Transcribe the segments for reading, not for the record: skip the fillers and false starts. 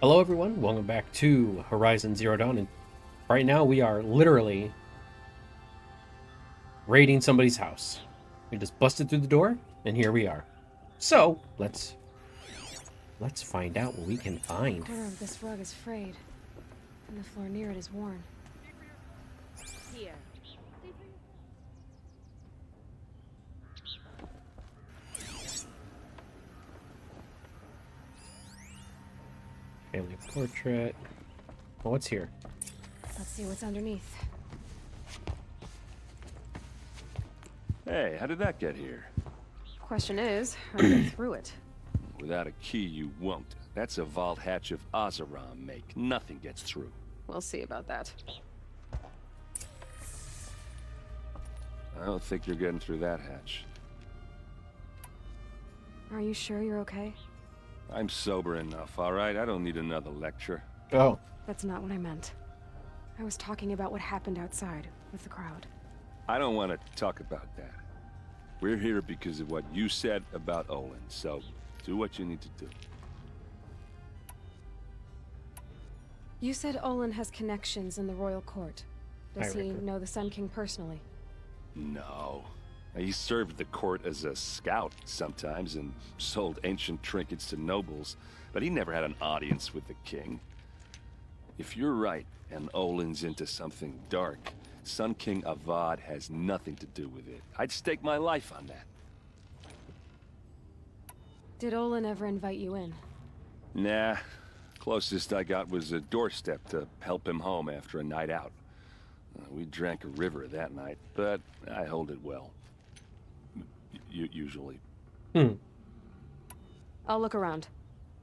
Hello, everyone. Welcome back to Horizon Zero Dawn. And right now, we are literally raiding somebody's house. We just busted through the door, and here we are. So let's find out what we can find. The corner of this rug is frayed, and the floor near it is worn. Here. Family portrait. Oh, what's here? Let's see what's underneath. Hey, how did that get here? Question is, how to get through it? Without a key, you won't. That's a vault hatch of Oseram make. Nothing gets through. We'll see about that. I don't think you're getting through that hatch. Are you sure you're okay? I'm sober enough, all right? I don't need another lecture. Oh, That's not what I meant. I was talking about what happened outside with the crowd. I don't want to talk about that. We're here because of what you said about Olin, so do what you need to do. You said Olin has connections in the royal court. Does I he reckon. know the Sun King personally? No. He served the court as a scout sometimes and sold ancient trinkets to nobles, but he never had an audience with the king. If you're right, and Olin's into something dark, Sun King Avad has nothing to do with it. I'd stake my life on that. Did Olin ever invite you in? Nah. Closest I got was a doorstep to help him home after a night out. We drank a river that night, but I hold it well. Usually. I'll look around.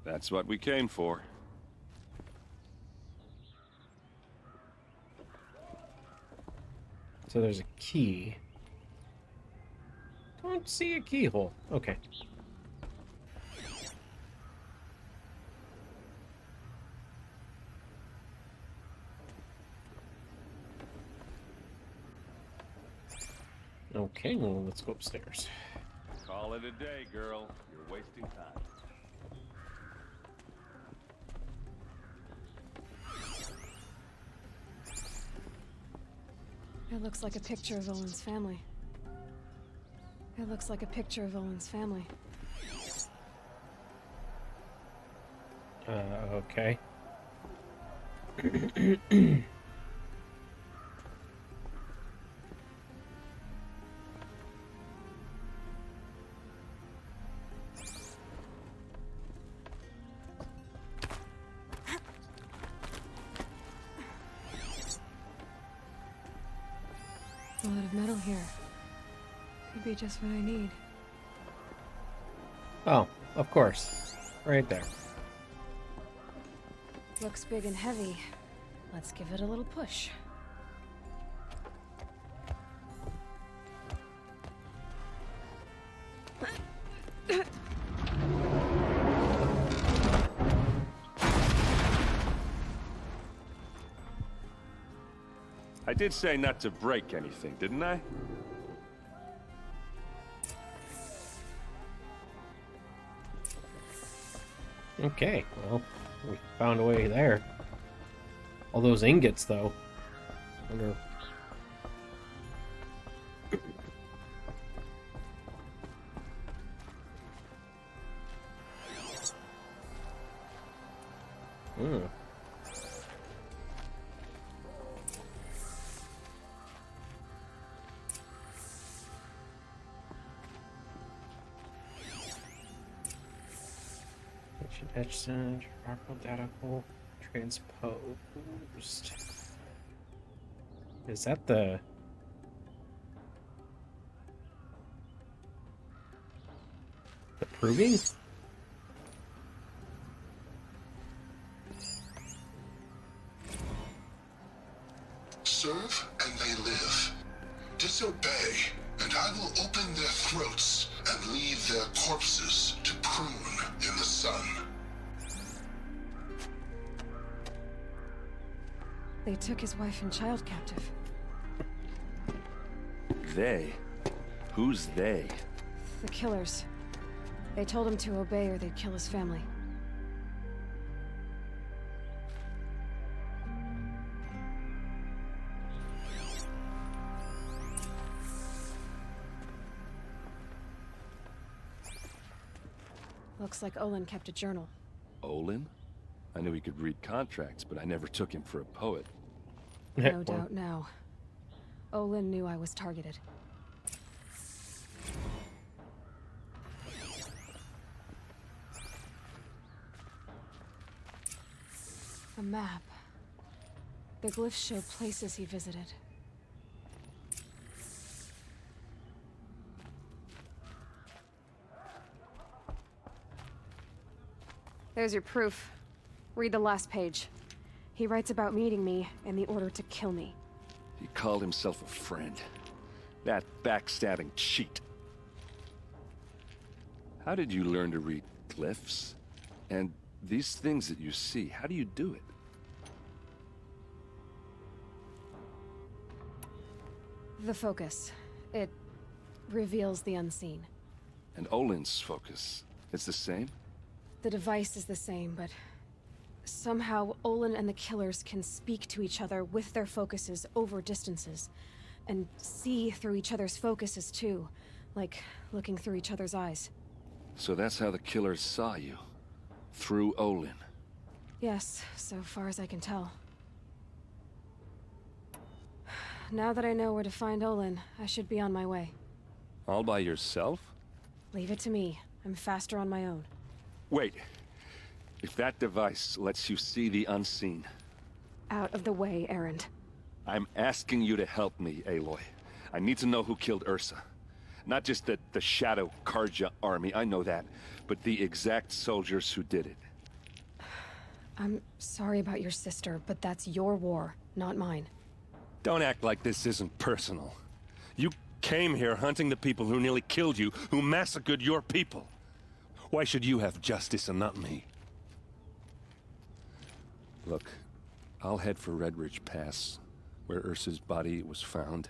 That's what we came for. so there's a key. Don't see a keyhole. Okay. Okay, well, let's go upstairs. Call it a day, girl. You're wasting time. It looks like a picture of Olin's family. It looks like a picture of Olin's family. Okay. A lot of metal here. Could be just what I need. Oh, of course. Right there. Looks big and heavy. Let's give it a little push. I did say not to break anything, didn't I? Okay, well, we found a way there. All those ingots, though. Wonder... Hmm. Etch send, data transposed. Is that the proving? Serve and they live. Disobey, and I will open their throats and leave their corpses to prune in the sun. They took his wife and child captive. They? Who's they? The killers. They told him to obey or they'd kill his family. Looks like Olin kept a journal. Olin? I knew he could read contracts, but I never took him for a poet. No doubt now. Olin knew I was targeted. A map. The glyphs show places he visited. There's your proof. Read the last page. He writes about meeting me and the order to kill me. He called himself a friend. That backstabbing cheat. How did you learn to read glyphs? And these things that you see, how do you do it? The focus. It reveals the unseen. And Olin's focus, it's the same? The device is the same, but somehow Olin and the killers can speak to each other with their focuses over distances. And see through each other's focuses too, like looking through each other's eyes. So that's how the killers saw you? Through Olin? Yes, so far as I can tell. Now that I know where to find Olin, I should be on my way. All by yourself? Leave it to me. I'm faster on my own. Wait. If that device lets you see the unseen... Out of the way, Erend. I'm asking you to help me, Aloy. I need to know who killed Ursa. Not just the Shadow Karja army, I know that, but the exact soldiers who did it. I'm sorry about your sister, but that's your war, not mine. Don't act like this isn't personal. You came here hunting the people who nearly killed you, who massacred your people. Why should you have justice and not me? Look, I'll head for Red Ridge Pass, where Ursa's body was found,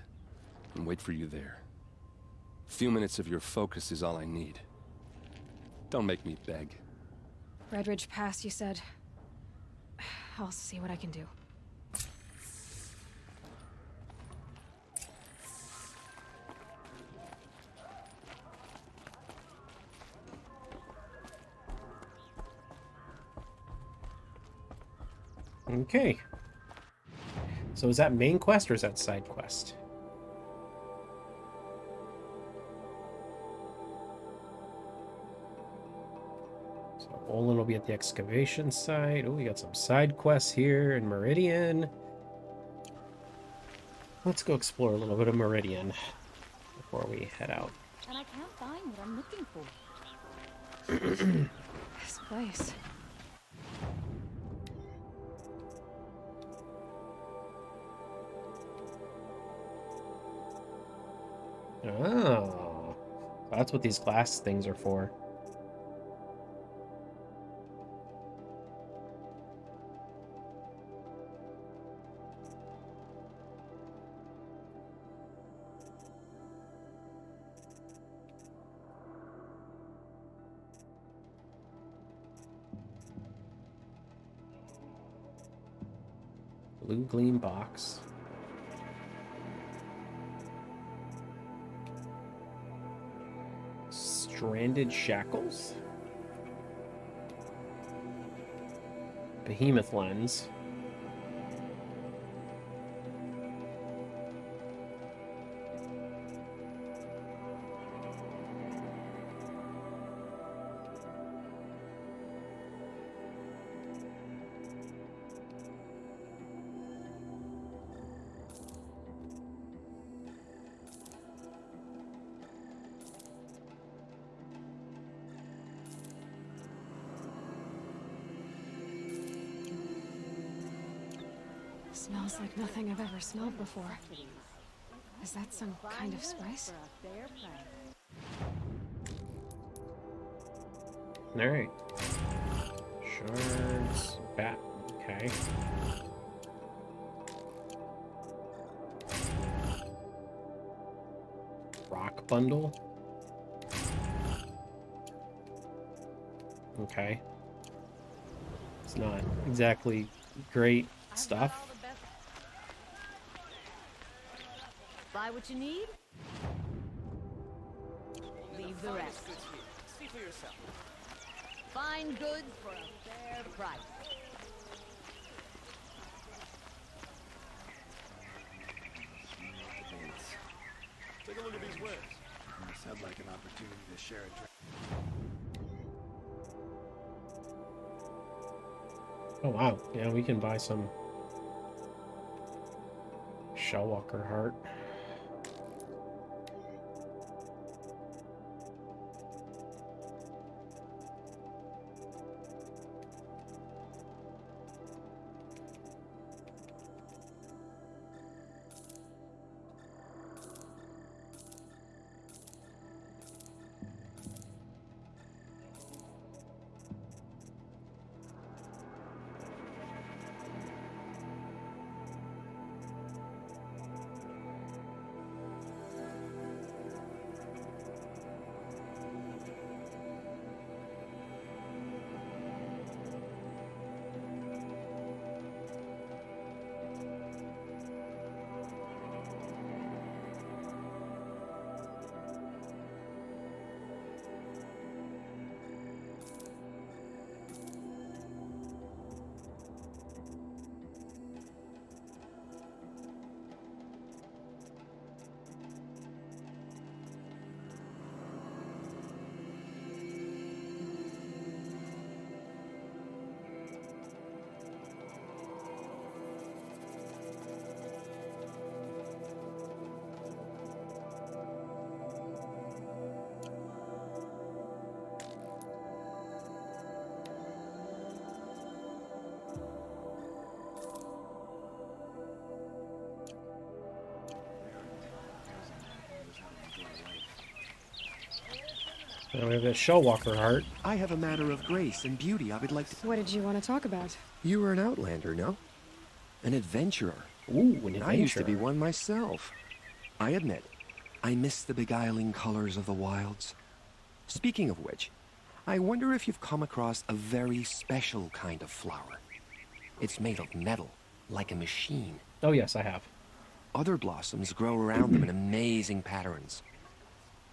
and wait for you there. A few minutes of your focus is all I need. Don't make me beg. Red Ridge Pass, you said? I'll see what I can do. Okay. So is that main quest or is that side quest? So Olin will be at the excavation site. Oh, we got some side quests here in Meridian. Let's go explore a little bit of Meridian before we head out. And I can't find what I'm looking for. This place. Oh, that's what these glass things are for. Blue gleam box. Stranded shackles? Behemoth lens. Smells like nothing I've ever smelled before. Is that some kind of spice? Alright. Shards. Bat. Okay. Rock bundle. Okay. It's not exactly great stuff. Buy what you need. Leave the rest. See for yourself. Fine goods for a fair price. Take a look at these wares. This sounds like an opportunity to share a drink. Oh wow, yeah, we can buy some Shellwalker heart. And we have that Shellwalker heart. I have a matter of grace and beauty I would like to... What did you want to talk about? You were an outlander, no? An adventurer. Ooh, an adventure. I used to be one myself. I admit, I miss the beguiling colors of the wilds. Speaking of which, I wonder if you've come across a very special kind of flower. It's made of metal, like a machine. Oh yes, I have. Other blossoms grow around them in amazing patterns.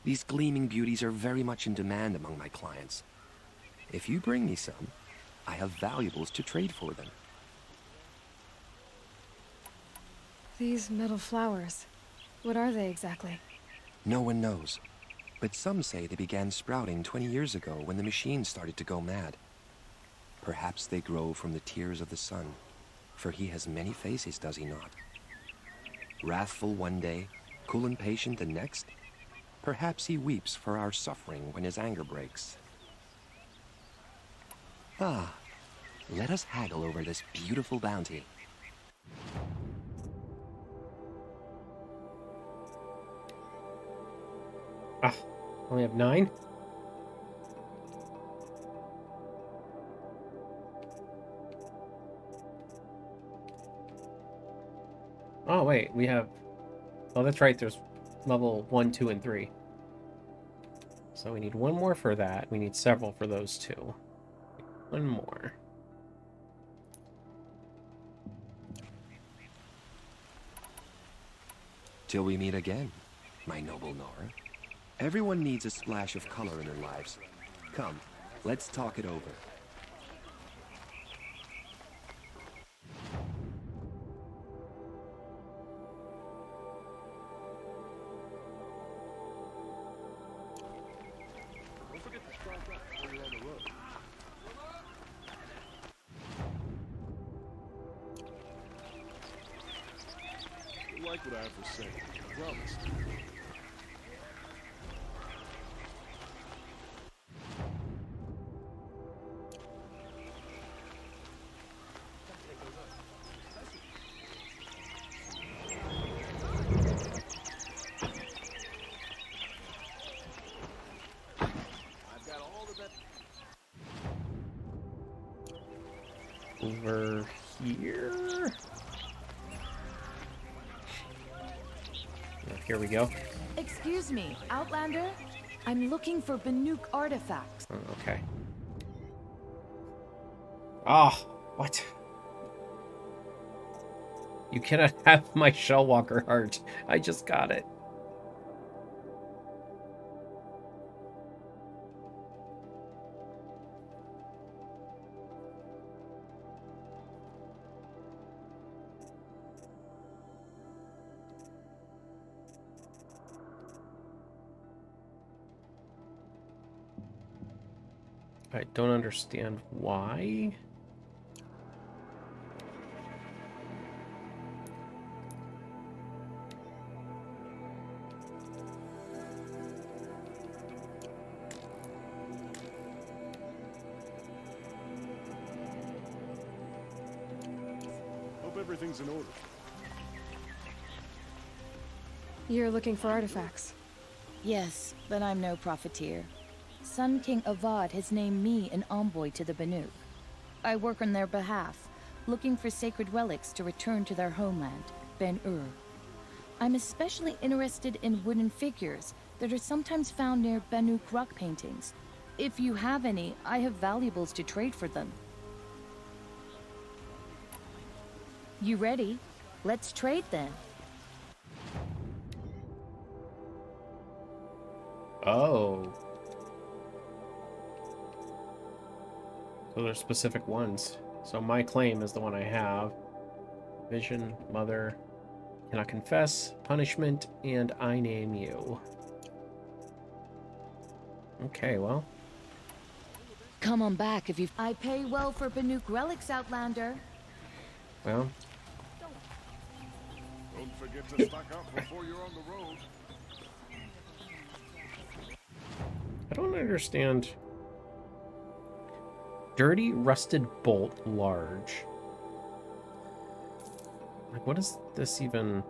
These gleaming beauties are very much in demand among my clients. If you bring me some, I have valuables to trade for them. These metal flowers. What are they exactly? No one knows, but some say they began sprouting 20 years ago when the machine started to go mad. Perhaps they grow from the tears of the sun, for he has many faces, does he not? Wrathful one day, cool and patient the next. Perhaps he weeps for our suffering when his anger breaks. Ah, let us haggle over this beautiful bounty. Ah, only have 9? Oh wait, we have... Oh, that's right, there's level 1, 2, and 3. So we need one more for that. We need several for those two. One more. Till we meet again, my noble Nora. Everyone needs a splash of color in their lives. Come, let's talk it over. Like what I have to say, I promise. I've got all the best. Over here? Here we go. Excuse me, Outlander? I'm looking for Banuk artifacts. Oh, okay. Ah, what? You cannot have my Shellwalker heart. I just got it. I don't understand why. Hope everything's in order. You're looking for artifacts. Yes, but I'm no profiteer. Sun King Avad has named me an envoy to the Banuk. I work on their behalf, looking for sacred relics to return to their homeland, Ben-Ur. I'm especially interested in wooden figures that are sometimes found near Banuk rock paintings. If you have any, I have valuables to trade for them. You ready? Let's trade then. Oh. So there's specific ones. So my claim is the one I have. Vision, Mother, Cannot Confess, Punishment, and I Name You. Okay, well. Come on back if you... I pay well for Banuk relics, Outlander. Well. Don't forget to stock up before you're on the road. I don't understand. Dirty rusted bolt, large. Like, what is this even?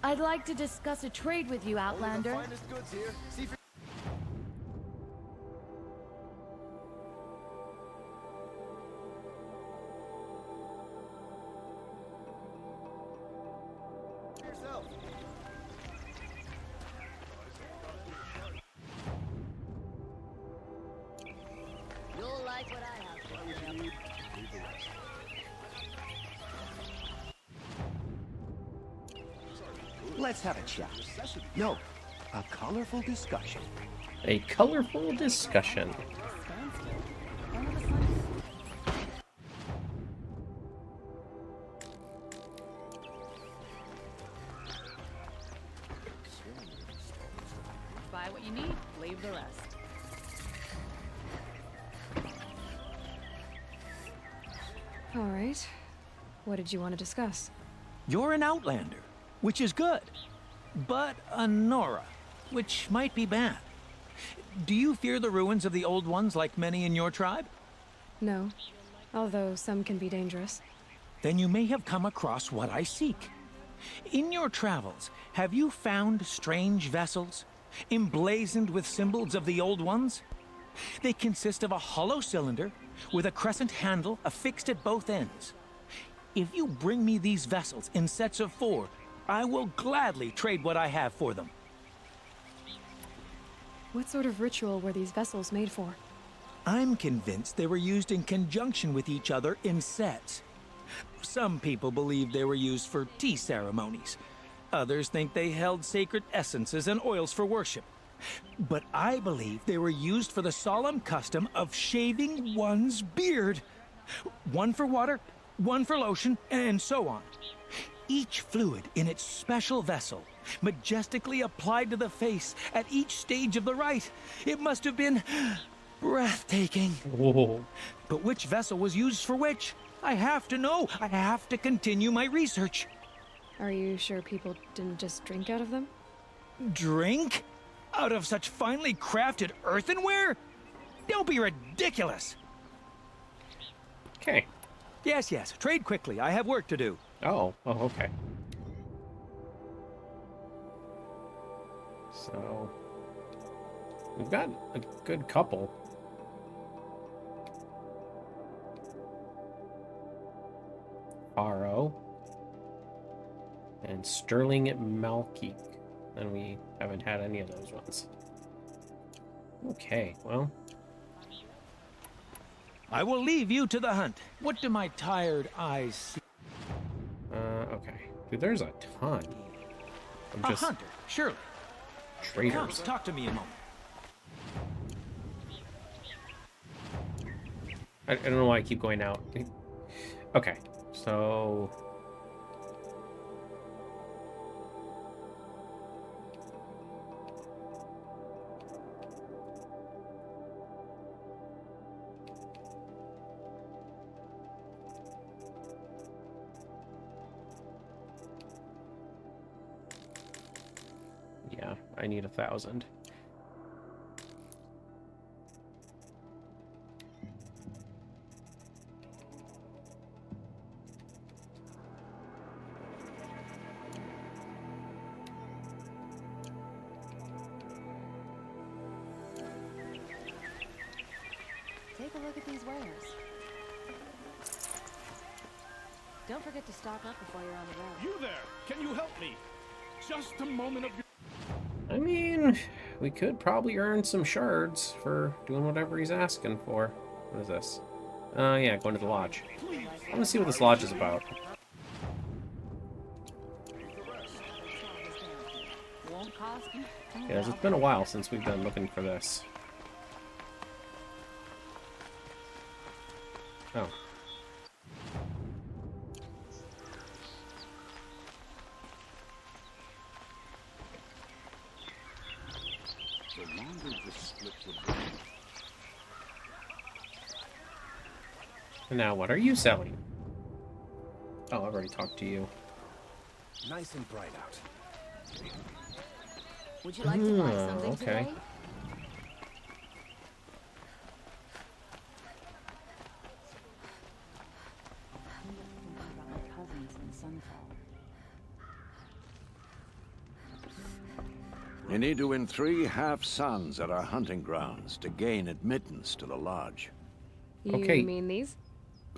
I'd like to discuss a trade with you, Outlander. Finest goods here. See for yourself. You'll like what I have for you. Leave the rest. Let's have a chat. No, a colorful discussion. A colorful discussion. Buy what you need, leave the rest. All right. What did you want to discuss? You're an outlander, which is good, but a Nora, which might be bad. Do you fear the ruins of the old ones like many in your tribe? No, although some can be dangerous. Then you may have come across what I seek. In your travels, have you found strange vessels, emblazoned with symbols of the old ones? They consist of a hollow cylinder with a crescent handle affixed at both ends. If you bring me these vessels in sets of 4, I will gladly trade what I have for them. What sort of ritual were these vessels made for? I'm convinced they were used in conjunction with each other in sets. Some people believe they were used for tea ceremonies. Others think they held sacred essences and oils for worship. But I believe they were used for the solemn custom of shaving one's beard. One for water, one for lotion, and so on. Each fluid in its special vessel, majestically applied to the face at each stage of the rite. It must have been breathtaking. Whoa. But which vessel was used for which? I have to know. I have to continue my research. Are you sure people didn't just drink out of them? Drink? Out of such finely crafted earthenware? Don't be ridiculous. Okay. Yes, yes. Trade quickly. I have work to do. Oh, okay. So, we've got a good couple. Faro and Sterling Malkeek. And we haven't had any of those ones. Okay, well. I will leave you to the hunt. What do my tired eyes see? Okay. Dude, there's a ton. I'm A just hunter, surely. Come, traders. talk to me a moment. I don't know why I keep going out. Okay, so Yeah, I need 1,000. Take a look at these wares. Don't forget to stock up before you're on the road. You there! Can you help me? Just a moment of your... I mean, we could probably earn some shards for doing whatever he's asking for. What is this? Yeah, going to the lodge. I want to see what this lodge is about. Won't cost you. Yeah, it's been a while since we've been looking for this. Oh. The longer this split would be. And now, what are you selling? Oh, I've already talked to you. Nice and bright out. Would you like to buy something okay. today? My cousins in Sunfall. You need to win 3 half-suns at our hunting grounds to gain admittance to the lodge. You Okay. mean these?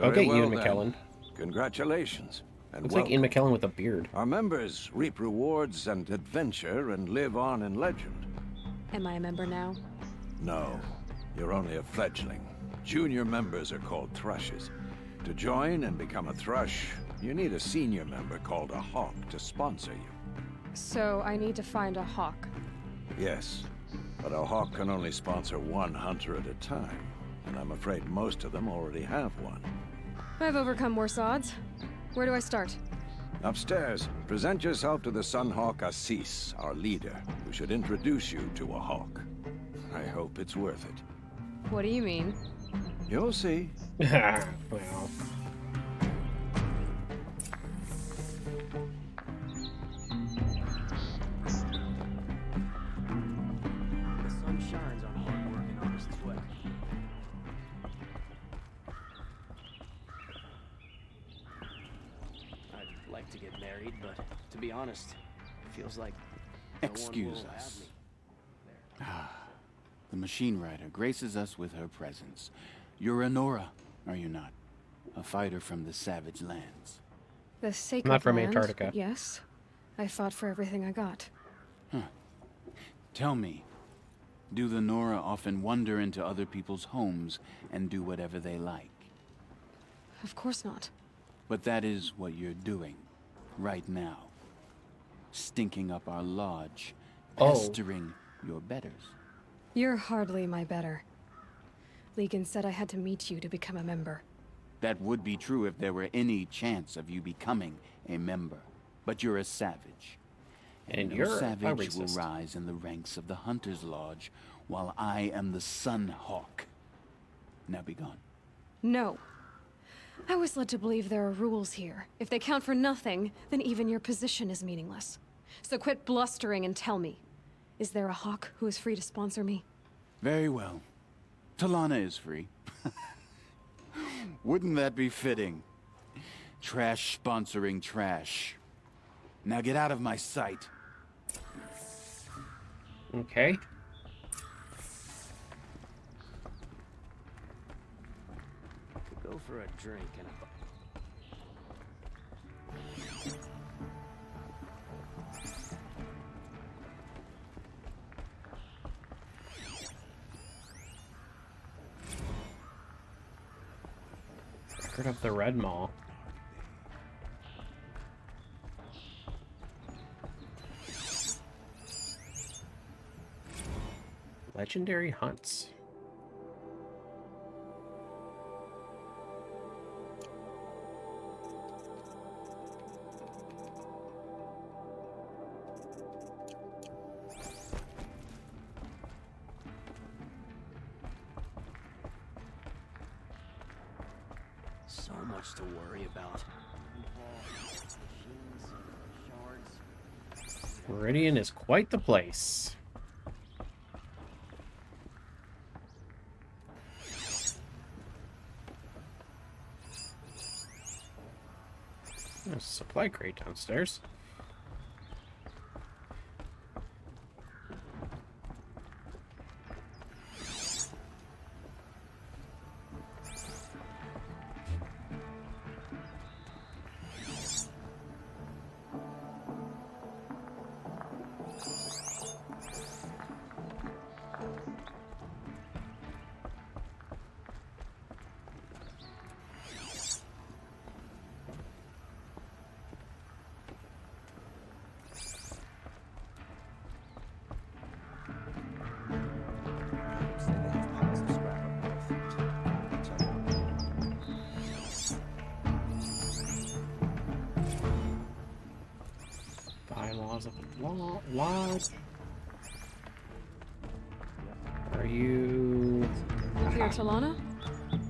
I'll Very get well, Ian then. McKellen. Congratulations. And Looks like Ian McKellen with a beard. Our members reap rewards and adventure and live on in legend. Am I a member now? No, you're only a fledgling. Junior members are called thrushes. To join and become a thrush, you need a senior member called a hawk to sponsor you. So I need to find a hawk. Yes, but a hawk can only sponsor 1 hunter at a time, and I'm afraid most of them already have one. I've overcome worse odds. Where do I start? Upstairs, present yourself to the Sunhawk Assis, our leader, who should introduce you to a hawk. I hope it's worth it. What do you mean? You'll see. Well, The sun shines on hard-working artists' sweat. I'd like to get married, but to be honest, it feels like no one Excuse will have us. me. The machine rider graces us with her presence. You're a Nora, are you not? A fighter from the savage lands. The sacred Not from land, Antarctica. Yes. I fought for everything I got. Tell me, do the Nora often wander into other people's homes and do whatever they like? Of course not. But that is what you're doing, right now. Stinking up our lodge, Oh. pestering your betters. You're hardly my better. Legan said I had to meet you to become a member. That would be true if there were any chance of you becoming a member. But you're a savage. And no you're a savage will racist. rise in the ranks of the Hunter's Lodge, while I am the Sun Hawk. Now be gone. No. I was led to believe there are rules here. If they count for nothing, then even your position is meaningless. So quit blustering and tell me. Is there a hawk who is free to sponsor me? Very well. Talana is free. Wouldn't that be fitting? Trash sponsoring trash. Now get out of my sight. okay. Could go for a drink and a... Record of the Red Mall. Legendary hunts. So much to worry about. Meridian is quite the place. There's a supply crate downstairs. Bylaws of the lodge. Are you... Here, Talana?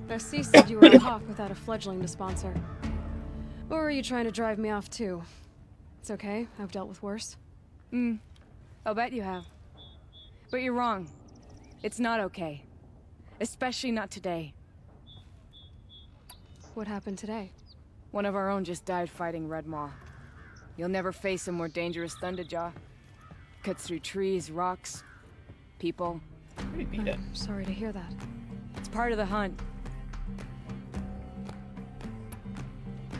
Bessie said you were a hawk without a fledgling to sponsor. Or are you trying to drive me off too? It's okay, I've dealt with worse. I'll bet you have. But you're wrong. It's not okay. Especially not today. What happened today? One of our own just died fighting Red Maw. You'll never face a more dangerous Thunderjaw. Cuts through trees, rocks, people. I'm sorry to hear that. It's part of the hunt.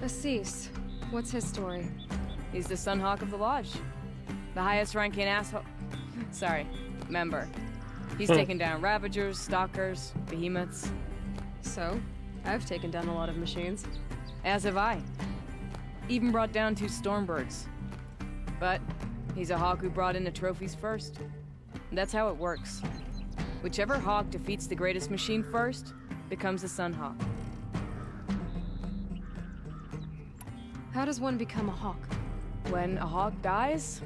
Assis, what's his story? He's the Sunhawk of the Lodge. The highest ranking asshole... Sorry, member. He's taken down Ravagers, Stalkers, Behemoths. So, I've taken down a lot of machines. As have I. Even brought down 2 Stormbirds. But he's a hawk who brought in the trophies first. That's how it works. Whichever hawk defeats the greatest machine first becomes the Sunhawk. How does one become a hawk? When a hawk dies,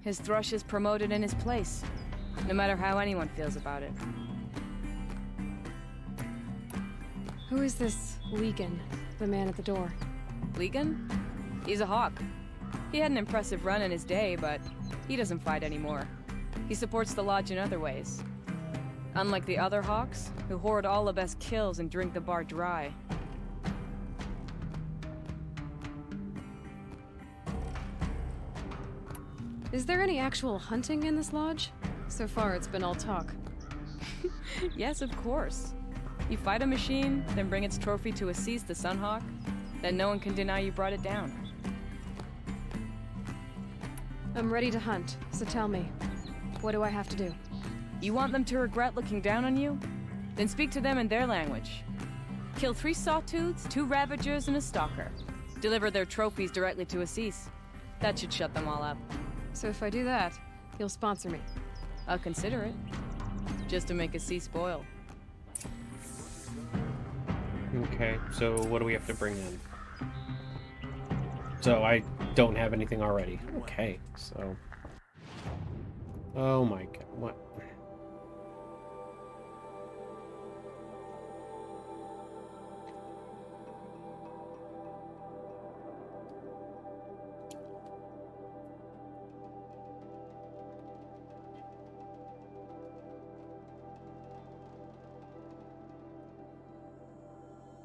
his thrush is promoted in his place, no matter how anyone feels about it. Who is this Legan, the man at the door? Legan? He's a hawk. He had an impressive run in his day, but he doesn't fight anymore. He supports the lodge in other ways. Unlike the other hawks, who hoard all the best kills and drink the bar dry. Is there any actual hunting in this lodge? So far, it's been all talk. Yes, of course. You fight a machine, then bring its trophy to Assis the Sunhawk, then no one can deny you brought it down. I'm ready to hunt, so tell me, what do I have to do? You want them to regret looking down on you? Then speak to them in their language. Kill 3 Sawtooths, 2 Ravagers, and a Stalker. Deliver their trophies directly to Assis. That should shut them all up. So if I do that, you'll sponsor me? I'll consider it. Just to make Assis boil. Okay, so what do we have to bring in? So I don't have anything already. Okay, so... Oh my god, what?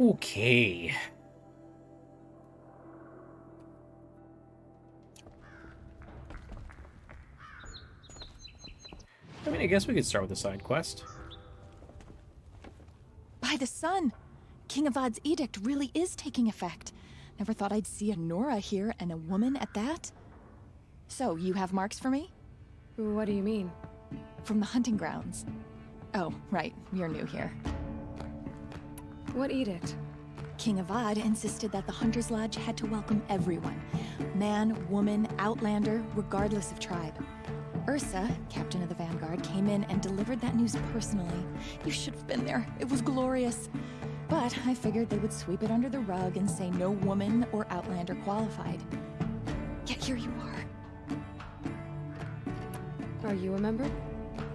Okay. I mean, I guess we could start with a side quest. By the sun! King Avad's edict really is taking effect. Never thought I'd see a Nora here, and a woman at that. So, you have marks for me? What do you mean? From the hunting grounds. Oh, right, you're new here. What edict? King Avad insisted that the Hunter's Lodge had to welcome everyone. Man, woman, outlander, regardless of tribe. Ursa, captain of the Vanguard, came in and delivered that news personally. You should have been there. It was glorious. But I figured they would sweep it under the rug and say no woman or outlander qualified. Yet here you are. Are you a member?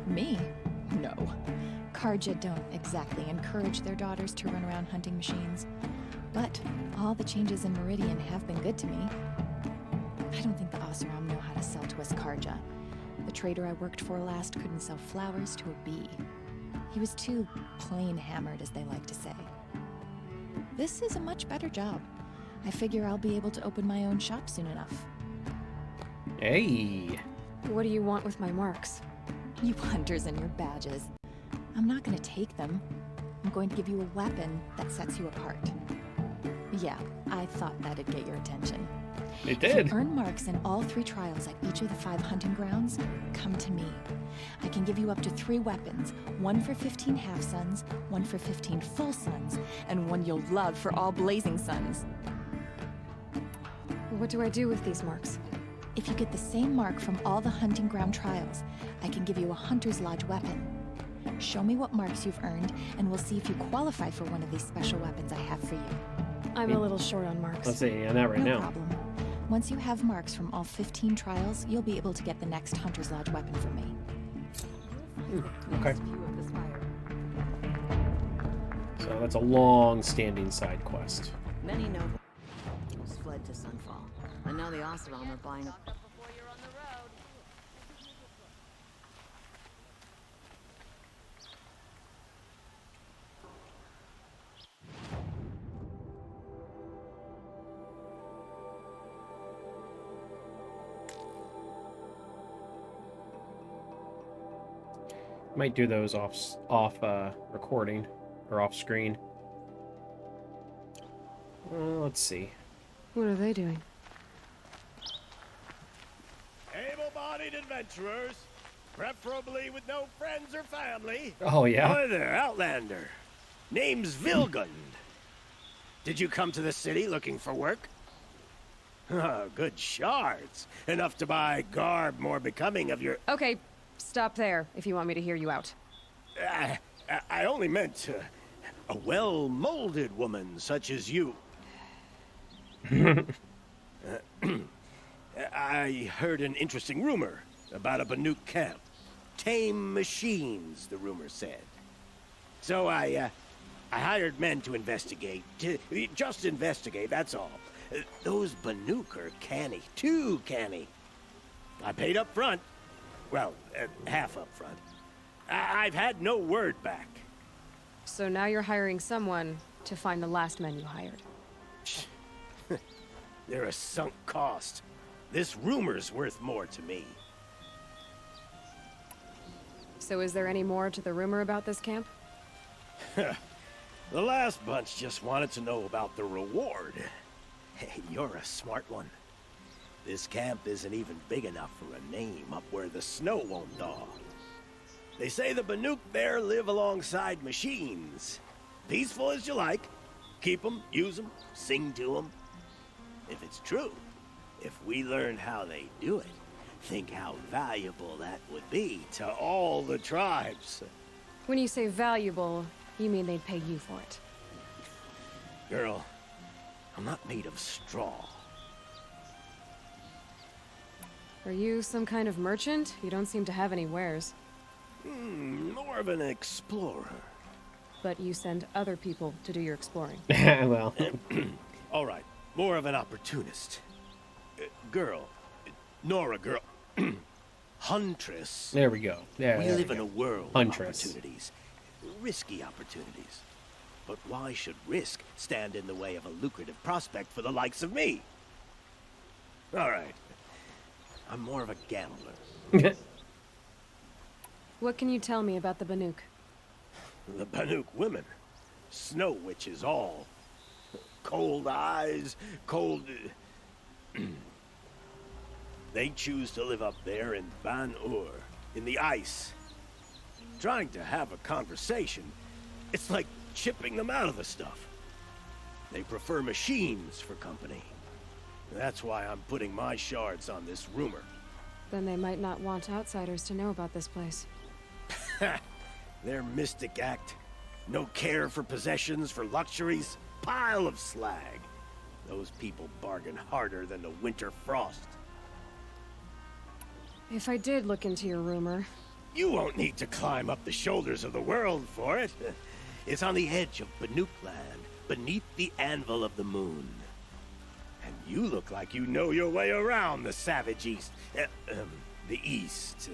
Me? No. Karja don't exactly encourage their daughters to run around hunting machines. But all the changes in Meridian have been good to me. I don't think the Oseram know how to sell to a was Karja. The trader I worked for last couldn't sell flowers to a bee. He was too plain hammered, as they like to say. This is a much better job. I figure I'll be able to open my own shop soon enough. Hey! What do you want with my marks? You hunters and your badges. I'm not gonna take them. I'm going to give you a weapon that sets you apart. Yeah, I thought that'd get your attention. It If did. you earn marks in all 3 trials at each of the 5 hunting grounds, come to me. I can give you up to 3 weapons, 1 for 15 half-suns, 1 for 15 full suns, and 1 you'll love for all blazing suns. What do I do with these marks? If you get the same mark from all the hunting ground trials, I can give you a Hunter's Lodge weapon. Show me what marks you've earned, and we'll see if you qualify for one of these special weapons I have for you. I'm a little short on marks. Let's see, not right No now. problem. Once you have marks from all 15 trials, you'll be able to get the next Hunter's Lodge weapon from me. Okay. So that's a long-standing side quest. Many nobles fled to Sunfall, and now the Oseram are buying up. Might do those off recording or off screen. Let's see. What are they doing? Able-bodied adventurers, preferably with no friends or family. Oh, yeah? Hi there, Outlander. Name's Vilgund. Did you come to the city looking for work? Oh, good shards. Enough to buy garb more becoming of your... Okay, stop there if you want me to hear you out. I only meant a well-molded woman such as you. I heard an interesting rumor about a Banuk camp. Tame machines, the rumor said. So I hired men to investigate. Just investigate, that's all. Those Banuk are canny. Too canny. I paid up front. Well, half up front. I've had no word back. So now you're hiring someone to find the last men you hired. They're a sunk cost. This rumor's worth more to me. So is there any more to the rumor about this camp? The last bunch just wanted to know about the reward. Hey, you're a smart one. This camp isn't even big enough for a name up where the snow won't thaw. They say the Banuk there live alongside machines. Peaceful as you like. Keep them, use them, sing to them. If it's true, if we learned how they do it, think how valuable that would be to all the tribes. When you say valuable, you mean they'd pay you for it. Girl, I'm not made of straw. Are you some kind of merchant? You don't seem to have any wares. More of an explorer. But you send other people to do your exploring. Well. All right, more of an opportunist. Girl. Nora, girl. Huntress. There we go. Yeah, we there live we in go. a world Huntress. of opportunities. Risky opportunities. But why should risk stand in the way of a lucrative prospect for the likes of me? All right. I'm more of a gambler. What can you tell me about the Banuk? The Banuk women. Snow witches all. Cold eyes, cold... They choose to live up there in Ban-Ur, in the ice. Trying to have a conversation, it's like chipping them out of the stuff. They prefer machines for company. That's why I'm putting my shards on this rumor. Then they might not want outsiders to know about this place. Their mystic act. No care for possessions, for luxuries. Pile of slag. Those people bargain harder than the winter frost. If I did look into your rumor... You won't need to climb up the shoulders of the world for it. It's on the edge of Banuk land, beneath the anvil of the moon. And You look like you know your way around the savage East. The East.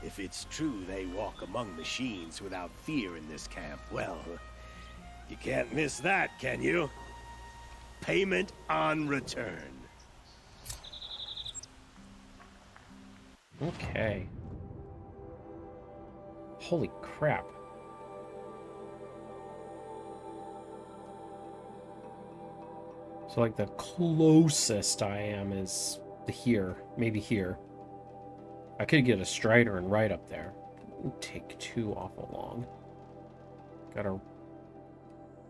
If it's true they walk among machines without fear in this camp, well, you can't miss that, can you? Payment on return. Okay. Holy crap. So, like, the closest I am is here. Maybe here. I could get a Strider and right up there. It wouldn't take too awful long. Gotta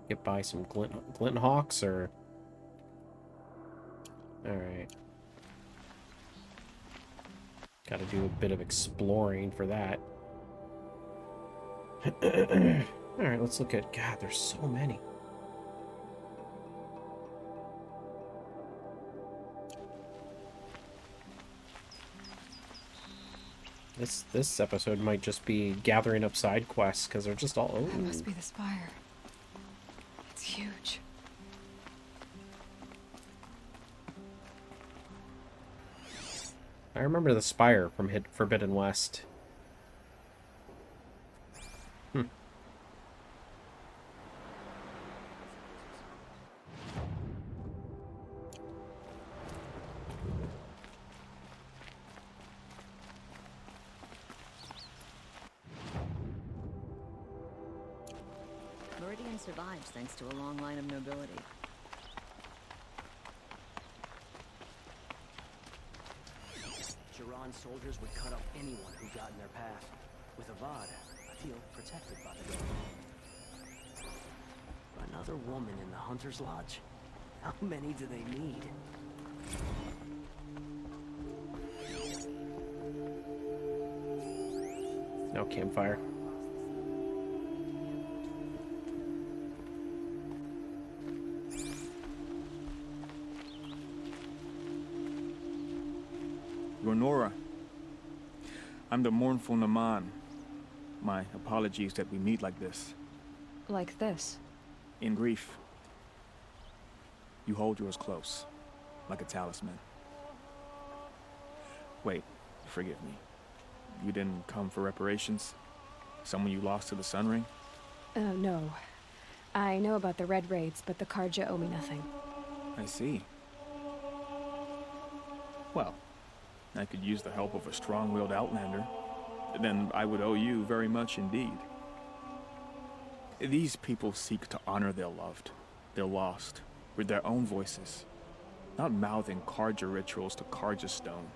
get by some Glint Hawks, or... Alright. Gotta do a bit of exploring for that. Alright, let's look at... God, there's so many. This episode might just be gathering up side quests, because they're just all over. That must be the spire. It's huge. I remember the spire from Forbidden West. Meridian survives thanks to a long line of nobility. Jiran soldiers would cut up anyone who got in their path. With Avad, I feel protected by the government. Another woman in the Hunter's Lodge? How many do they need? No campfire. Nora. I'm the mournful Naman. My apologies that we meet like this. Like this? In grief. You hold yours close, like a talisman. Wait, forgive me. You didn't come for reparations? Someone you lost to the Sun Ring? No. I know about the Red Raids, but the Karja owe me nothing. I see. Well, I could use the help of a strong-willed outlander. Then I would owe you very much indeed. These people seek to honor their loved, their lost, with their own voices, not mouthing Karja rituals to Karja stone.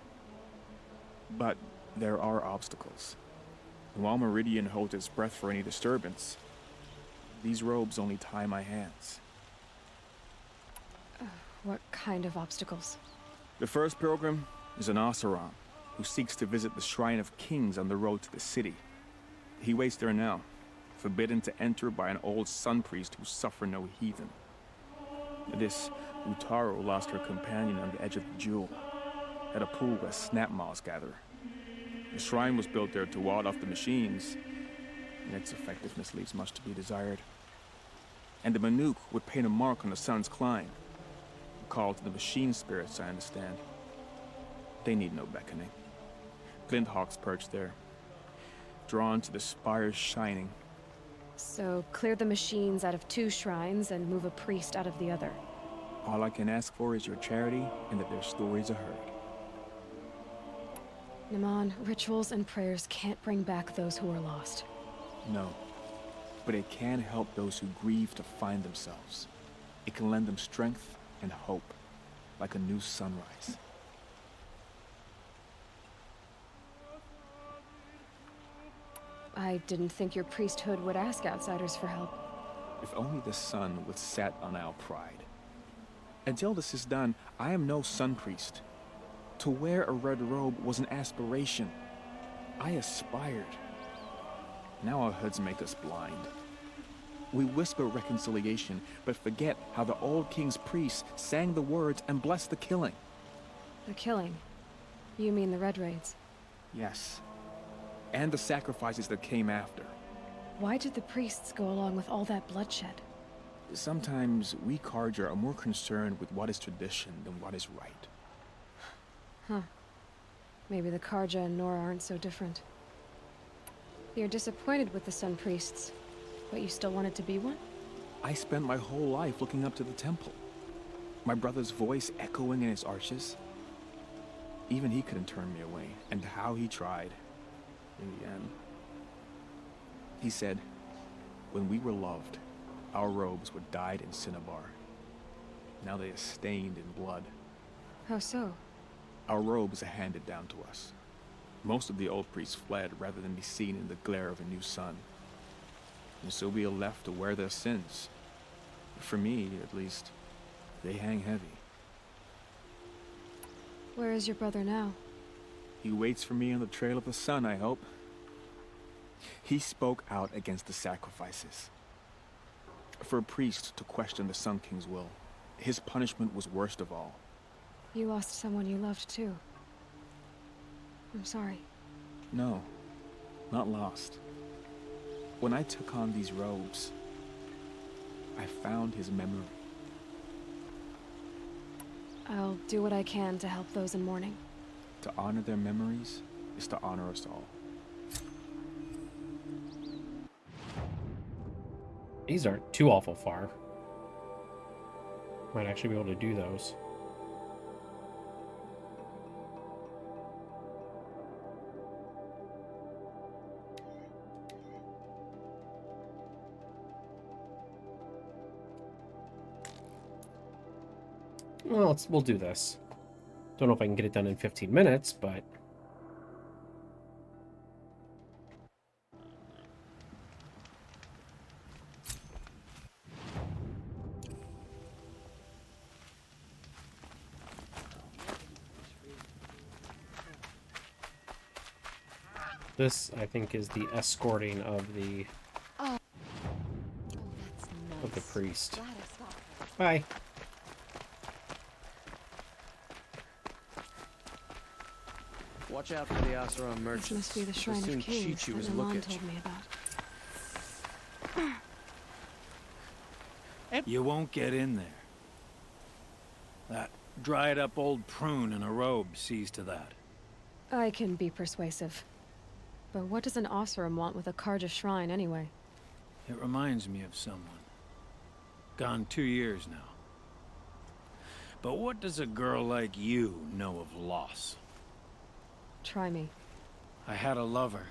But there are obstacles. While Meridian holds its breath for any disturbance, these robes only tie my hands. What kind of obstacles? The first pilgrim is an Oseram who seeks to visit the Shrine of Kings on the road to the city. He waits there now, forbidden to enter by an old sun priest who suffer no heathen. This Utaro lost her companion on the edge of the Jewel, at a pool where snap moths gather. The shrine was built there to ward off the machines, and its effectiveness leaves much to be desired. And the Manuk would paint a mark on the sun's climb, a call to the machine spirits, I understand. They need no beckoning. Glint Hawks perch there, drawn to the spire's shining. So, clear the machines out of 2 shrines and move a priest out of the other. All I can ask for is your charity and that their stories are heard. Naman, rituals and prayers can't bring back those who are lost. No, but it can help those who grieve to find themselves. It can lend them strength and hope, like a new sunrise. I didn't think your priesthood would ask outsiders for help. If only the sun would set on our pride. Until this is done, I am no sun priest. To wear a red robe was an aspiration. I aspired. Now our hoods make us blind. We whisper reconciliation, but forget how the old king's priests sang the words and blessed the killing. The killing? You mean the Red Raids? Yes. And the sacrifices that came after. Why did the priests go along with all that bloodshed? Sometimes we Carja are more concerned with what is tradition than what is right. Huh. Maybe the Karja and Nora aren't so different. You're disappointed with the Sun Priests, but you still wanted to be one? I spent my whole life looking up to the temple. My brother's voice echoing in its arches. Even he couldn't turn me away, and how he tried. In the end. He said, when we were loved, our robes were dyed in cinnabar. Now they are stained in blood. How so? Our robes are handed down to us. Most of the old priests fled rather than be seen in the glare of a new sun. And so we are left to wear their sins. For me, at least, they hang heavy. Where is your brother now? He waits for me on the trail of the sun, I hope. He spoke out against the sacrifices. For a priest to question the Sun King's will, his punishment was worst of all. You lost someone you loved too. I'm sorry. No, not lost. When I took on these robes, I found his memory. I'll do what I can to help those in mourning. To honor their memories is to honor us all. These aren't too awful far. Might actually be able to do those. Well, we'll do this. Don't know if I can get it done in 15 minutes, but... This, I think, is the escorting of the... Oh, that's nice. Of the priest. Glad I stopped. Bye. Watch out for the Asaram merchants. This must be the Shrine They'll of soon Kings cheat you that as a look Milan at told you. me about. You won't get in there. That dried-up old prune in a robe sees to that. I can be persuasive. But what does an Oseram want with a Karja shrine anyway? It reminds me of someone. Gone 2 years now. But what does a girl like you know of loss? Try me. I had a lover.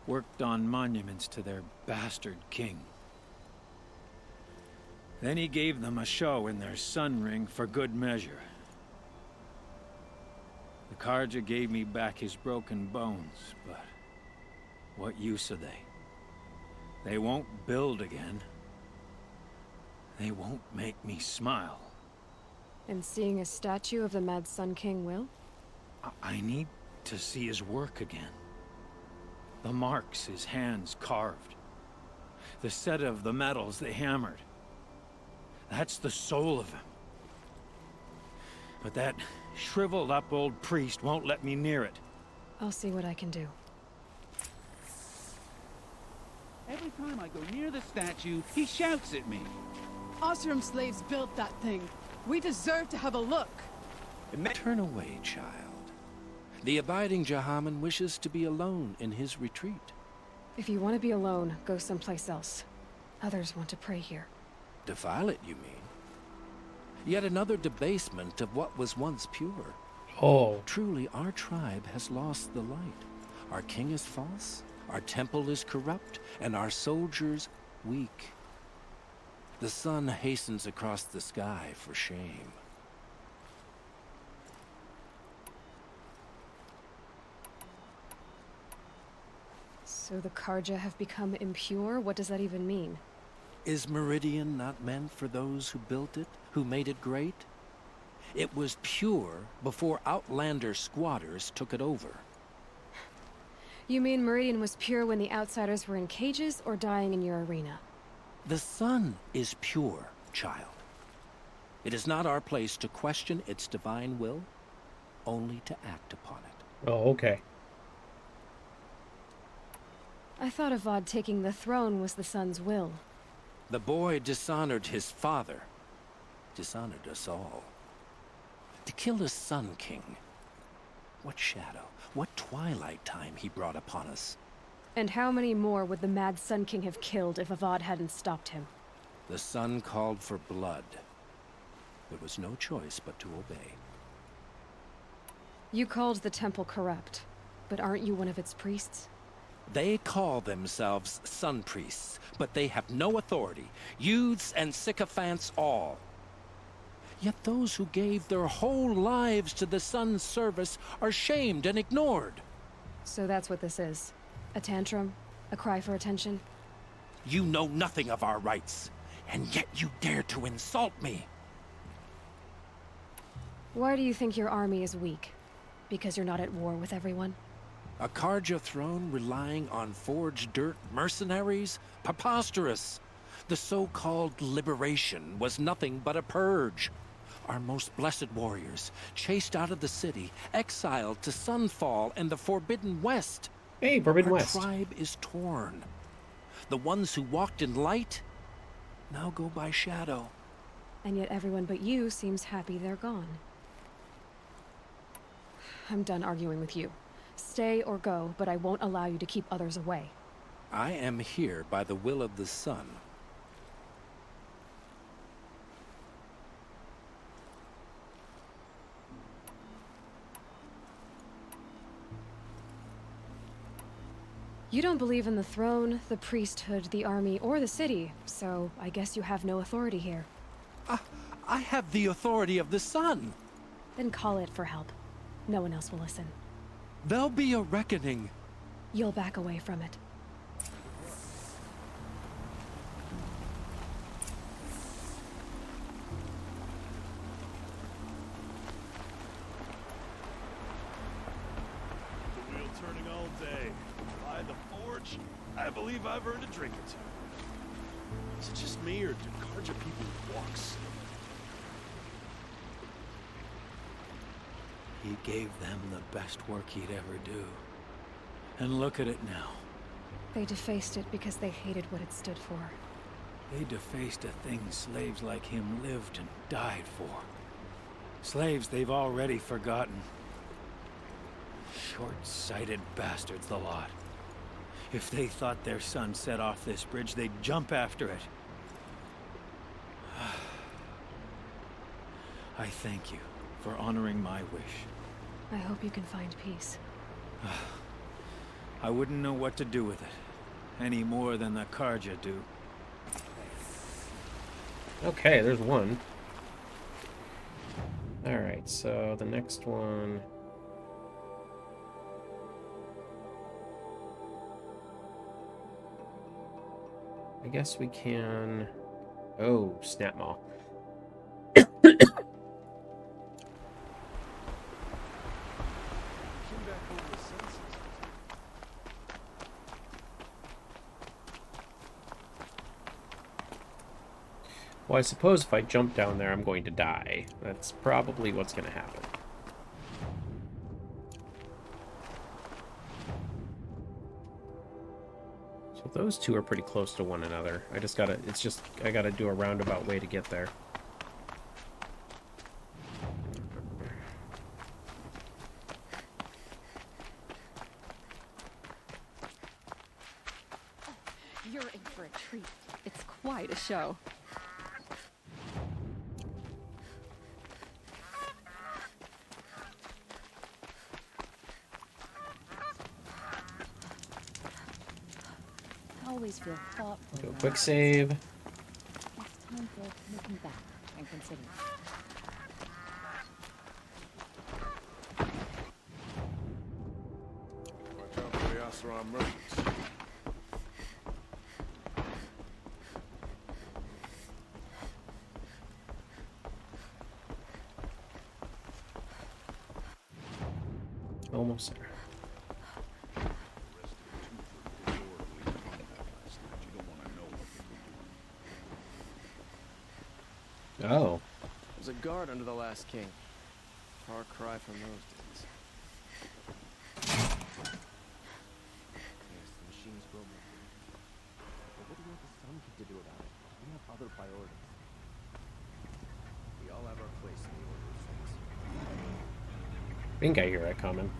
Worked on monuments to their bastard king. Then he gave them a show in their sun ring for good measure. The Karja gave me back his broken bones, but what use are they? They won't build again. They won't make me smile. And seeing a statue of the Mad Sun King will? I need to see his work again. The marks his hands carved. The set of the metals they hammered. That's the soul of him. But that shriveled up old priest won't let me near it. I'll see what I can do. Every time I go near the statue, he shouts at me. Oseram slaves built that thing. We deserve to have a look. Turn away, child. The abiding Jahaman wishes to be alone in his retreat. If you want to be alone, go someplace else. Others want to pray here. Defile it, you mean? Yet another debasement of what was once pure. Oh. Truly, our tribe has lost the light. Our king is false, our temple is corrupt, and our soldiers weak. The sun hastens across the sky for shame. So the Karja have become impure? What does that even mean? Is Meridian not meant for those who built it, who made it great? It was pure before Outlander squatters took it over. You mean Meridian was pure when the outsiders were in cages or dying in your arena? The sun is pure, child. It is not our place to question its divine will, only to act upon it. Oh, okay. I thought Avad taking the throne was the sun's will. The boy dishonored his father, dishonored us all. To kill his Sun King. What shadow, what twilight time he brought upon us. And how many more would the Mad Sun King have killed if Avad hadn't stopped him? The sun called for blood. There was no choice but to obey. You called the temple corrupt, but aren't you one of its priests? They call themselves sun priests, but they have no authority. Youths and sycophants all. Yet those who gave their whole lives to the sun's service are shamed and ignored. So that's what this is. A tantrum? A cry for attention? You know nothing of our rights, and yet you dare to insult me. Why do you think your army is weak? Because you're not at war with everyone? A Karja throne relying on forged dirt mercenaries? Preposterous! The so-called liberation was nothing but a purge. Our most blessed warriors, chased out of the city, exiled to Sunfall and the Forbidden West. Hey, Forbidden West. Our tribe is torn. The ones who walked in light now go by shadow. And yet everyone but you seems happy they're gone. I'm done arguing with you. Stay or go, but I won't allow you to keep others away. I am here by the will of the sun. You don't believe in the throne, the priesthood, the army, or the city, so I guess you have no authority here. I have the authority of the sun. Then call it for help. No one else will listen. There'll be a reckoning. You'll back away from it. The wheel turning all day. By the forge, I believe I've earned a drink or two. Is it just me, or do Karja people walk slow? He gave them the best work he'd ever do. And look at it now. They defaced it because they hated what it stood for. They defaced a thing slaves like him lived and died for. Slaves they've already forgotten. Short-sighted bastards, the lot. If they thought their son set off this bridge, they'd jump after it. I thank you for honoring my wish. I hope you can find peace. I wouldn't know what to do with it, any more than the Karja do. Okay, there's one. Alright, so the next one... I guess we can... Oh, snap maw. Well, I suppose if I jump down there, I'm going to die. That's probably what's going to happen. So those two are pretty close to one another. I just gotta, I gotta do a roundabout way to get there. You're in for a treat. It's quite a show. Always feel thoughtful. Do a quick save. It's time for looking back and considering. Watch out for the Oseram merchants. Almost there. Oh. There's a guard under the last king. Far cry from those days. Yes, the machines will move. But what do you want the Sun King to do about it? We have other priorities. We all have our place in the order of things. I think I hear it coming.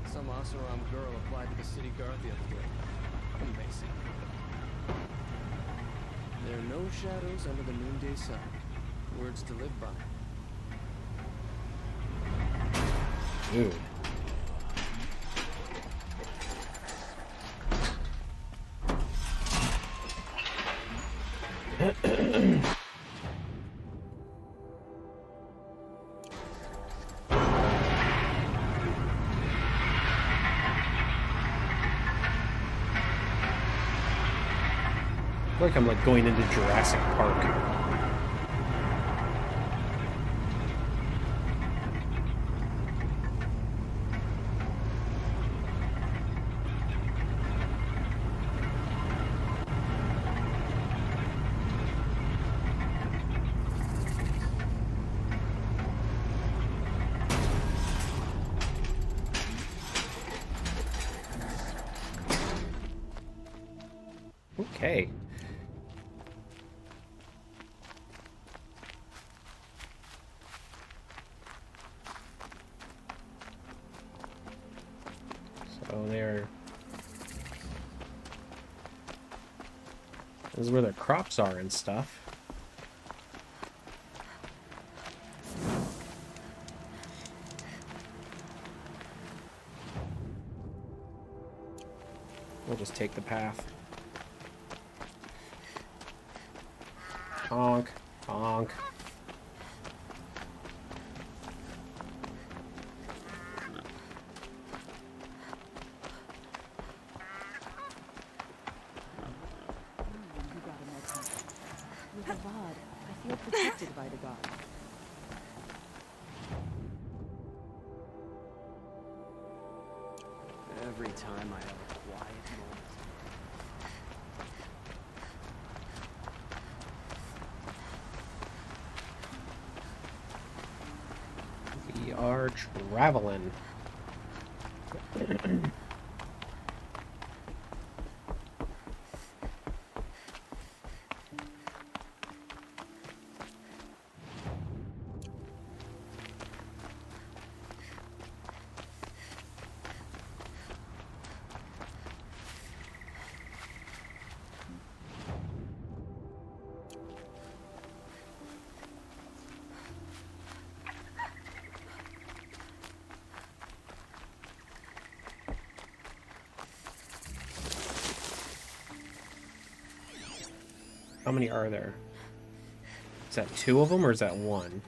Some Oseram girl applied to the city guard the other day. Amazing. There are no shadows under the noonday sun. Words to live by. Dude. Like I'm like going into Jurassic Park. Okay. So there. This is where their crops are and stuff. We'll just take the path. Honk, honk. With Avad, I feel protected by the gods. Every time I have a quiet moment. We are traveling. How many are there? Is that 2 of them or is that 1?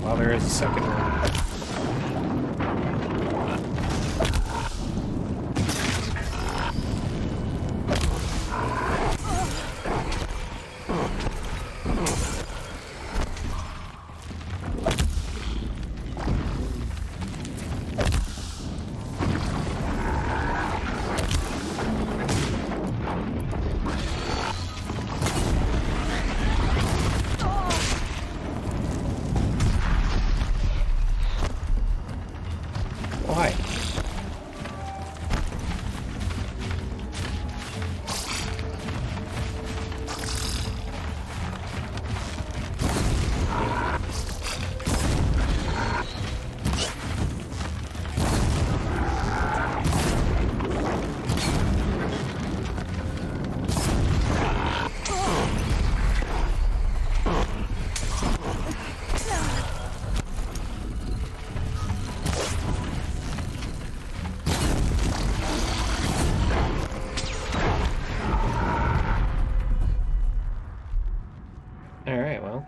Well, there is a second one. Why? Alright, well.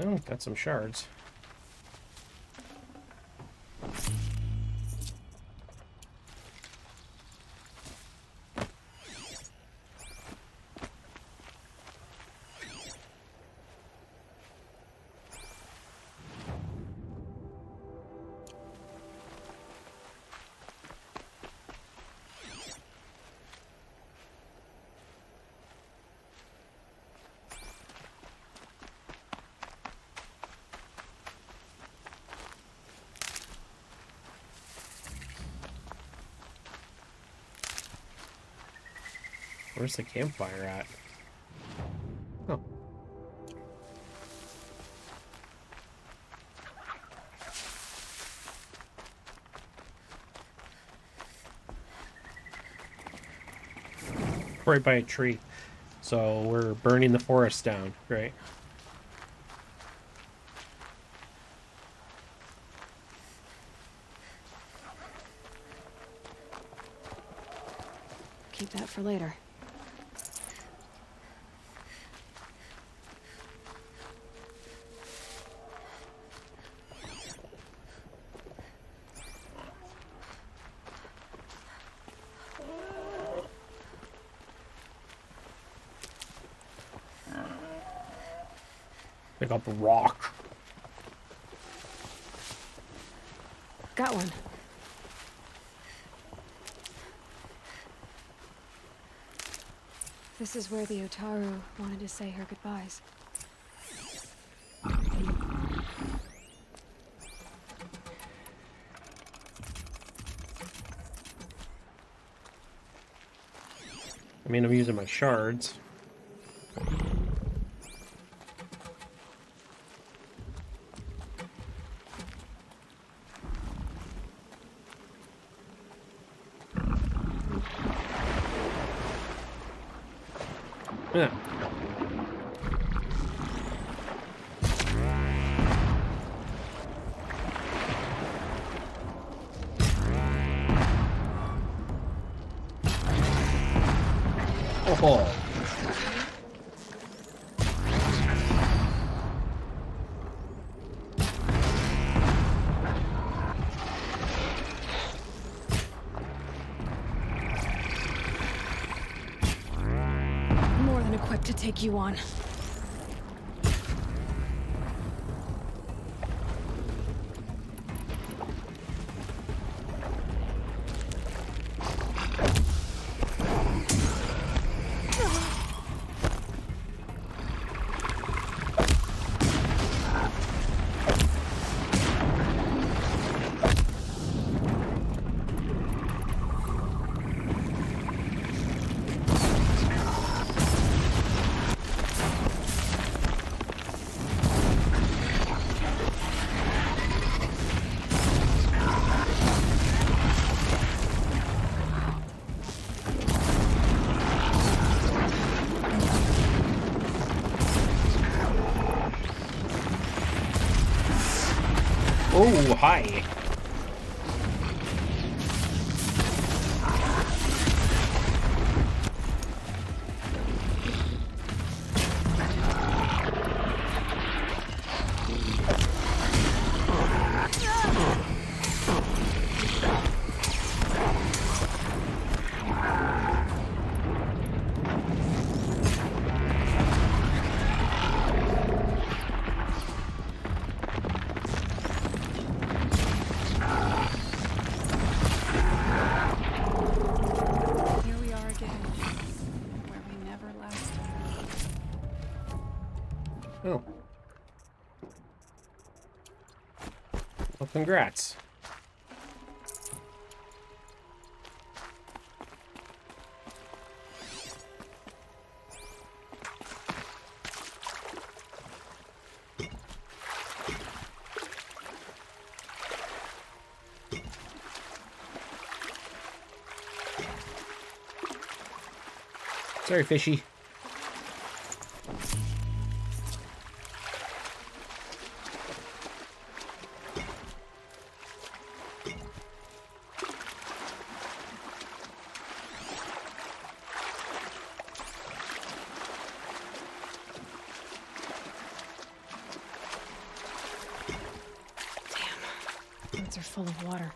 Oh, got some shards. Where's the campfire at? Oh. Right by a tree. So we're burning the forest down. Great. Keep that for later. Pick up a rock. Got one. This is where the Otaru wanted to say her goodbyes. I mean, I'm using my shards. Yeah. Oh. More than equipped to take you on. Oh, hi. Here we are again, where we never last. Oh. Well, congrats. Sorry, fishy. Birds are full of water.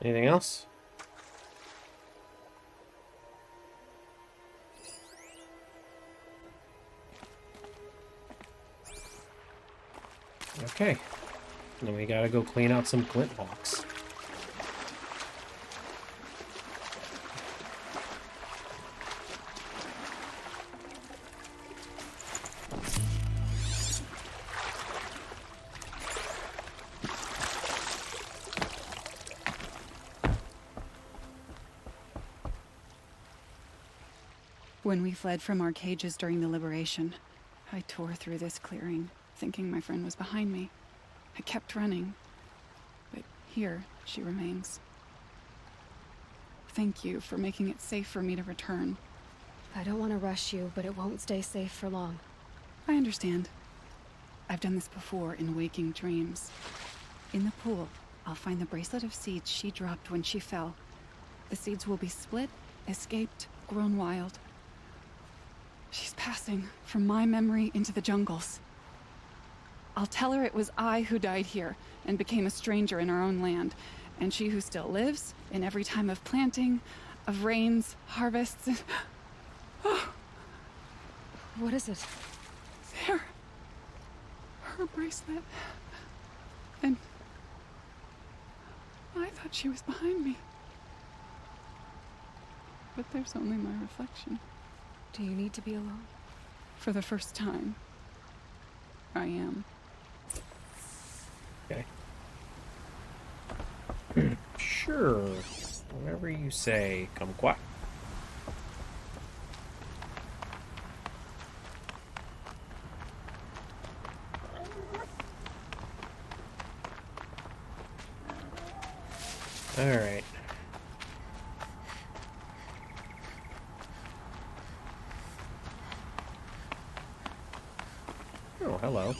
Anything else? Okay. Then we gotta go clean out some glint hawks. When we fled from our cages during the liberation, I tore through this clearing, thinking my friend was behind me. I kept running, but here she remains. Thank you for making it safe for me to return. I don't want to rush you, but it won't stay safe for long. I understand. I've done this before in waking dreams. In the pool, I'll find the bracelet of seeds she dropped when she fell. The seeds will be split, escaped, grown wild. She's passing from my memory into the jungles. I'll tell her it was I who died here and became a stranger in our own land, and she who still lives in every time of planting, of rains, harvests, and... What is it? There. Her bracelet. And... I thought she was behind me. But there's only my reflection. Do you need to be alone? For the first time, I am. Okay. Sure. Whatever you say, kumquat. All right. Oh, hello.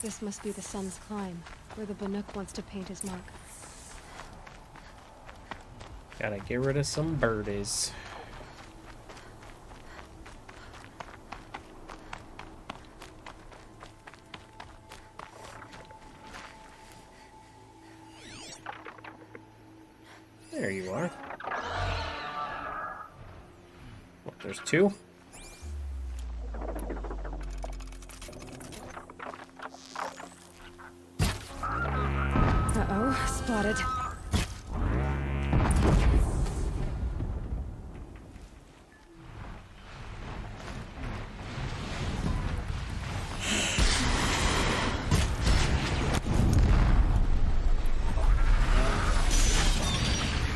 This must be the sun's climb, where the Banuk wants to paint his mark. Gotta get rid of some birdies. There you are. Well, there's two. Uh-oh, spotted.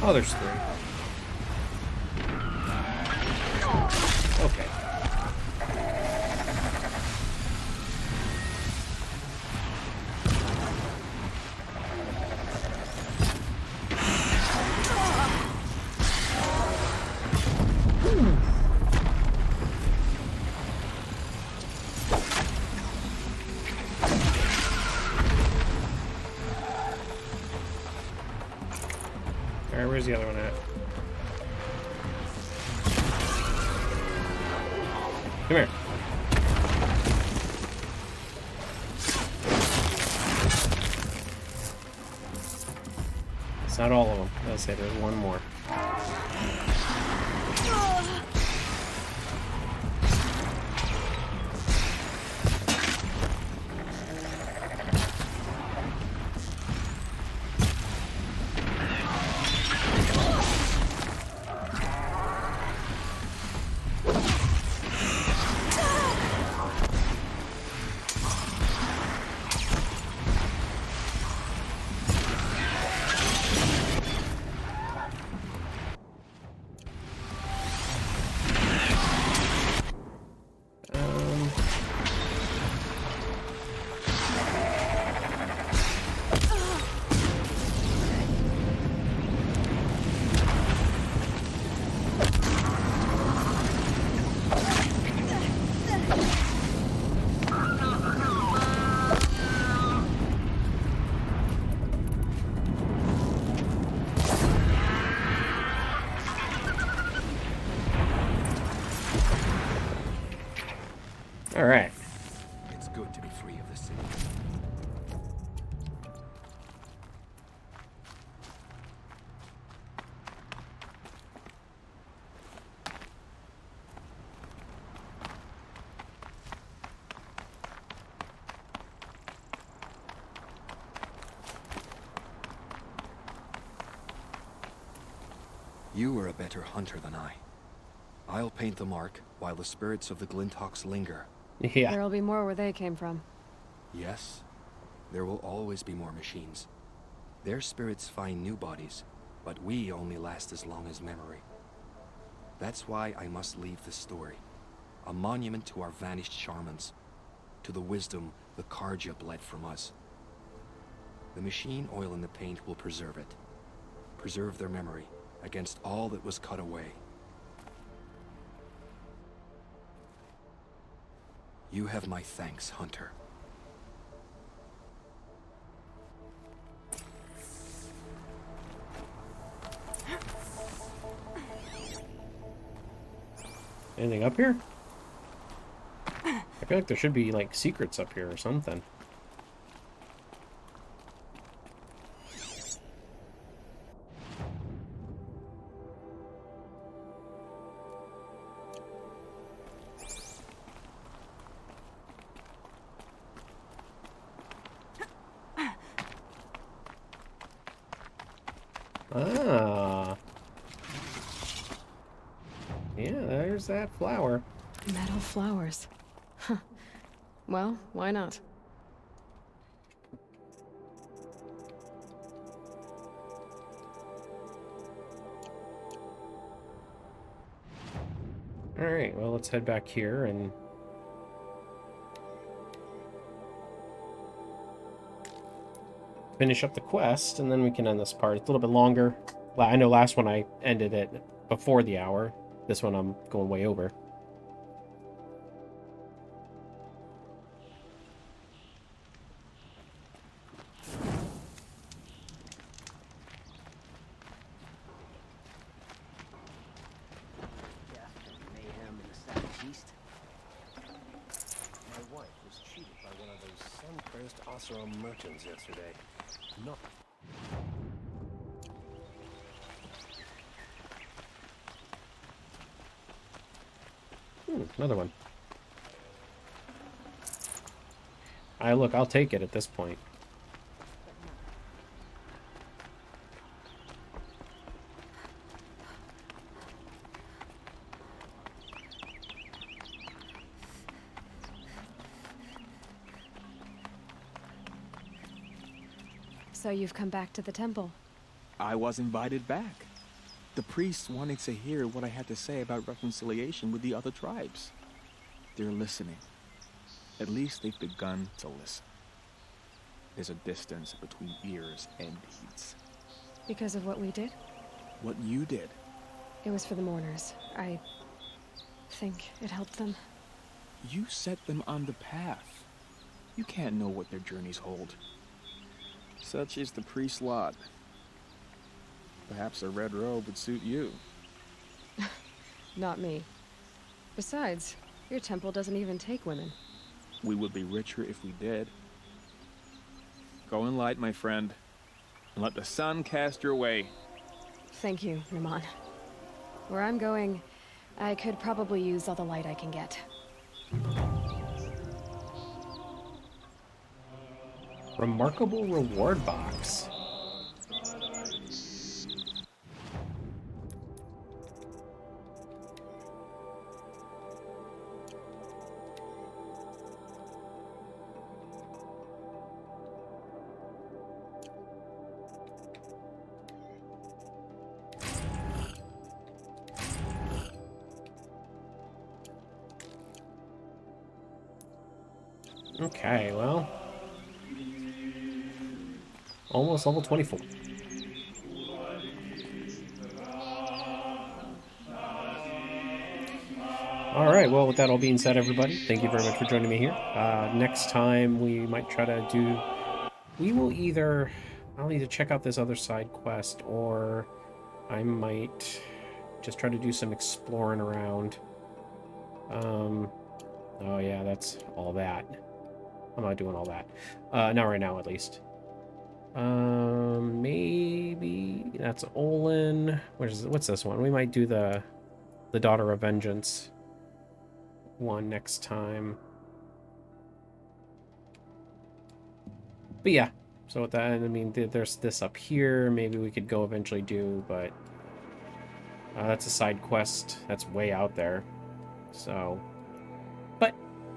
Oh, there's three. Okay. Alright, where's the other one at? Come here. It's not all of them. Let's say there's one more. All right. It's good to be free of the city. You are a better hunter than I. I'll paint the mark while the spirits of the Glinthawks linger. Yeah. There'll be more where they came from. Yes, there will always be more machines. Their spirits find new bodies, but we only last as long as memory. That's why I must leave this story. A monument to our vanished shamans, to the wisdom the Karja bled from us. The machine oil in the paint will preserve it. Preserve their memory against all that was cut away. You have my thanks, Hunter. Anything up here? I feel like there should be, like, secrets up here or something. Ah. Yeah, there's that flower. Metal flowers. Huh. Well, why not? Alright, well, let's head back here and... finish up the quest, and then we can end this part. It's a little bit longer. I know last one I ended it before the hour. This one I'm going way over. Mayhem in the southeast. My wife was cheated by one of those sun-cursed Oseram merchants yesterday. No. Another one. Look, I'll take it at this point. So you've come back to the temple. I was invited back. The priests wanted to hear what I had to say about reconciliation with the other tribes. They're listening. At least they've begun to listen. There's a distance between ears and deeds. Because of what we did? What you did. It was for the mourners. I think it helped them. You set them on the path. You can't know what their journeys hold. Such is the priest's lot. Perhaps a red robe would suit you. Not me. Besides, your temple doesn't even take women. We would be richer if we did. Go in light, my friend, and let the sun cast your way. Thank you, Raman. Where I'm going, I could probably use all the light I can get. Remarkable reward box. Okay, well... almost level 24. Alright, well, with that all being said, everybody, thank you very much for joining me here. Next time, we might try to do... we will either... I'll either check out this other side quest, or I might just try to do some exploring around. Oh yeah, that's all that. I'm not doing all that. Not right now, at least. Maybe that's Olin. What's this one? We might do the Daughter of Vengeance one next time. But yeah, so with that, I mean, there's this up here. Maybe we could go eventually do, but that's a side quest. That's way out there. So, but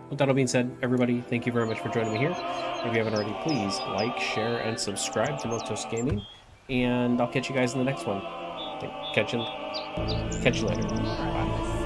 with that all being said, everybody, thank you very much for joining me here. If you haven't already, please like, share, and subscribe to Miltos Gaming. And I'll catch you guys in the next one. Catch you later. Bye.